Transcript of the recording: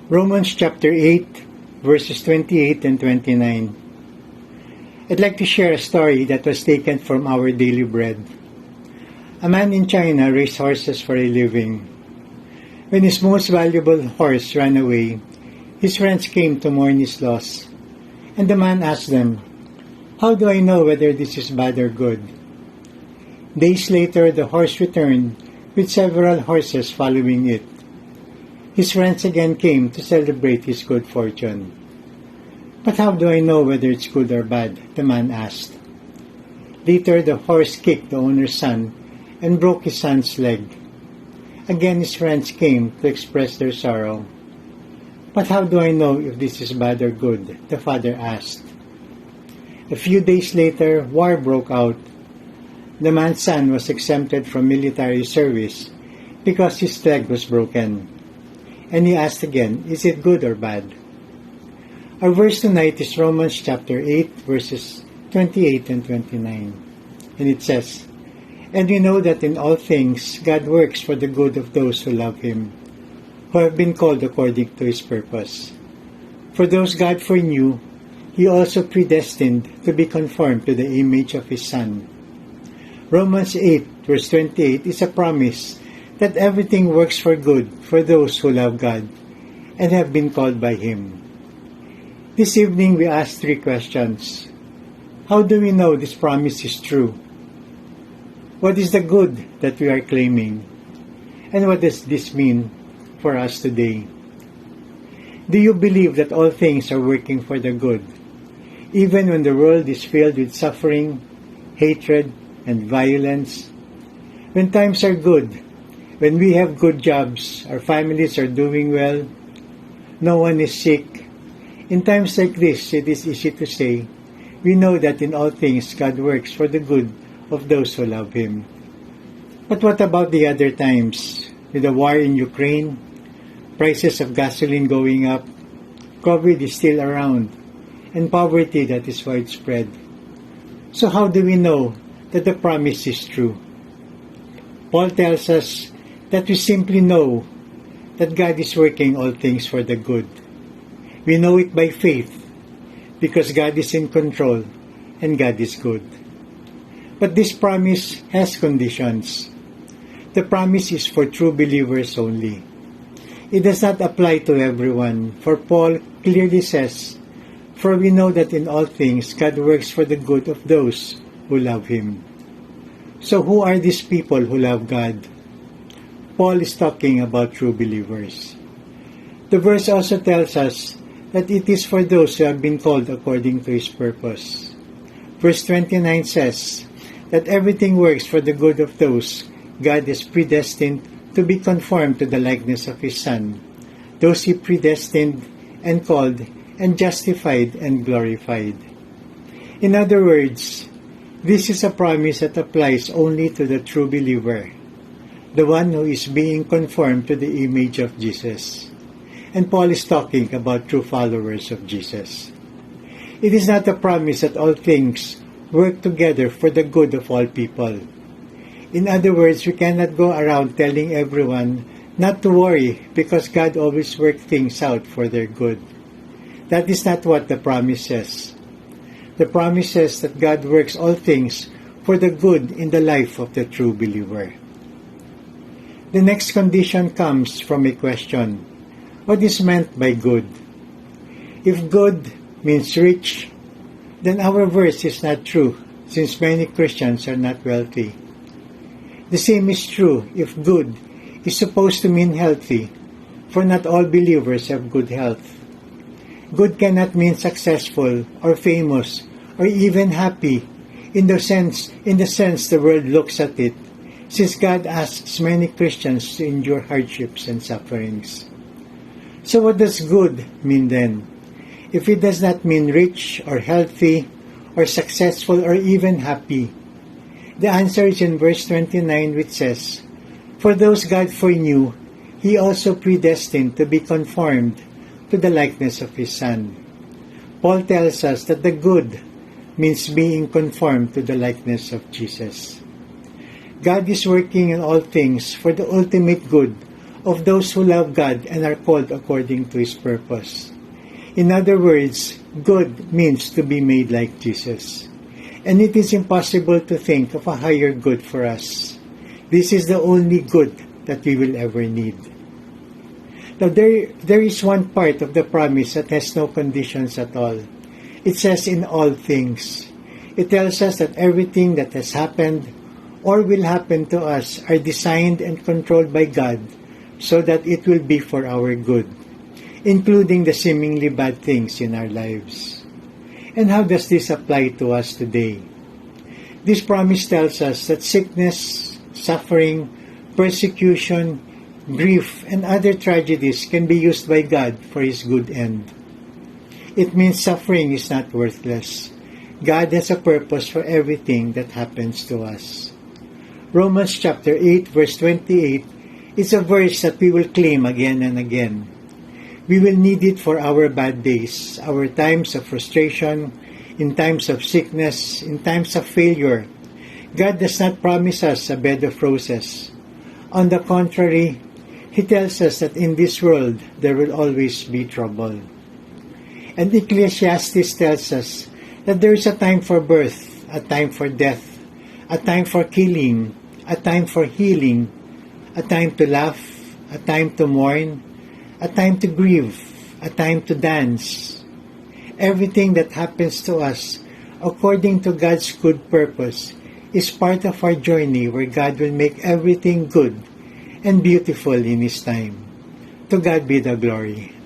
Romans chapter 8, verses 28 and 29. I'd like to share a story that was taken from our daily bread. A man in China raised horses for a living. When his most valuable horse ran away, his friends came to mourn his loss. And the man asked them, "How do I know whether this is bad or good?" Days later, the horse returned with several horses following it. His friends again came to celebrate his good fortune. "But how do I know whether it's good or bad?" the man asked. Later, the horse kicked the owner's son and broke his son's leg. Again, his friends came to express their sorrow. "But how do I know if this is bad or good?" the father asked. A few days later, war broke out. The man's son was exempted from military service because his leg was broken. And he asked again, "Is it good or bad?" Our verse tonight is Romans chapter 8, verses 28 and 29. And it says, "And we know that in all things God works for the good of those who love Him, who have been called according to His purpose. For those God foreknew, He also predestined to be conformed to the image of His Son." Romans 8, verse 28 is a promise that everything works for good for those who love God and have been called by Him. This evening we ask three questions. How do we know this promise is true? What is the good that we are claiming? And what does this mean for us today? Do you believe that all things are working for the good, even when the world is filled with suffering, hatred, and violence? When times are good, when we have good jobs, our families are doing well, no one is sick. In times like this, it is easy to say, we know that in all things God works for the good of those who love Him. But what about the other times? With the war in Ukraine, prices of gasoline going up, COVID is still around, and poverty that is widespread. So how do we know that the promise is true? Paul tells us that we simply know that God is working all things for the good. We know it by faith because God is in control and God is good. But this promise has conditions. The promise is for true believers only. It does not apply to everyone, for Paul clearly says, "For we know that in all things God works for the good of those who love Him." So who are these people who love God? Paul is talking about true believers. The verse also tells us that it is for those who have been called according to His purpose. Verse 29 says that everything works for the good of those God has predestined to be conformed to the likeness of His Son, those He predestined and called and justified and glorified. In other words, this is a promise that applies only to the true believer, the one who is being conformed to the image of Jesus. And Paul is talking about true followers of Jesus. It is not a promise that all things work together for the good of all people. In other words, we cannot go around telling everyone not to worry because God always works things out for their good. That is not what the promise says. The promise says that God works all things for the good in the life of the true believer. The next condition comes from a question. What is meant by good? If good means rich, then our verse is not true since many Christians are not wealthy. The same is true if good is supposed to mean healthy, for not all believers have good health. Good cannot mean successful or famous or even happy in the sense the world looks at it, since God asks many Christians to endure hardships and sufferings. So what does good mean then? If it does not mean rich or healthy or successful or even happy, the answer is in verse 29, which says, "For those God foreknew, He also predestined to be conformed to the likeness of His Son." Paul tells us that the good means being conformed to the likeness of Jesus. God is working in all things for the ultimate good of those who love God and are called according to His purpose. In other words, good means to be made like Jesus. And it is impossible to think of a higher good for us. This is the only good that we will ever need. Now there is one part of the promise that has no conditions at all. It says in all things. It tells us that everything that has happened or will happen to us are designed and controlled by God so that it will be for our good, including the seemingly bad things in our lives. And how does this apply to us today? This promise tells us that sickness, suffering, persecution, grief, and other tragedies can be used by God for His good end. It means suffering is not worthless. God has a purpose for everything that happens to us. Romans chapter 8 verse 28 is a verse that we will claim again and again. We will need it for our bad days, our times of frustration, in times of sickness, in times of failure. God does not promise us a bed of roses. On the contrary, He tells us that in this world there will always be trouble. And Ecclesiastes tells us that there is a time for birth, a time for death, a time for killing, a time for healing, a time to laugh, a time to mourn, a time to grieve, a time to dance. Everything that happens to us, according to God's good purpose, is part of our journey where God will make everything good and beautiful in His time. To God be the glory.